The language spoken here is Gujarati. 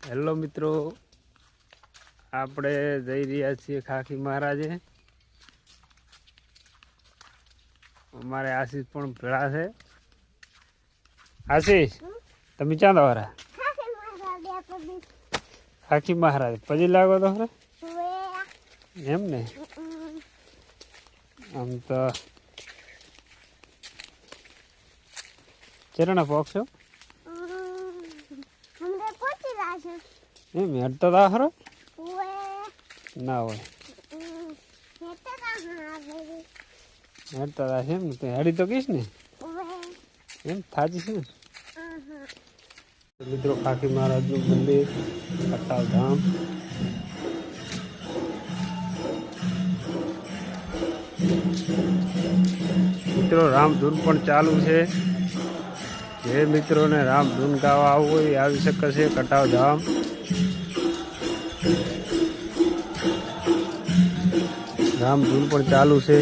હેલો મિત્રો, આપણે જઈ રહ્યા છીએ ખાખી મહારાજે. અમારે આશીષ પણ ભેળા છે. આશીષ, તમે ક્યાં દોરા? ખાખી મહારાજ પછી લાગો તો ખરે એમ ને. આમ તો ચરણ પોકશો એમ હેડતો તા ખરો ના હોય હેડતા તા એમ ને. હેડી તો કહીશ ને એમ થાજી છે ને. મિત્રો, ખાખી મહારાજનું મંદિર, કટાવ ધામ. મિત્રો, રામધૂન પણ ચાલુ છે. જે મિત્રોને રામધૂન ગાવા આવવું હોય આવી શકે છે કટાવ ધામ. રામધૂન પણ ચાલુ છે.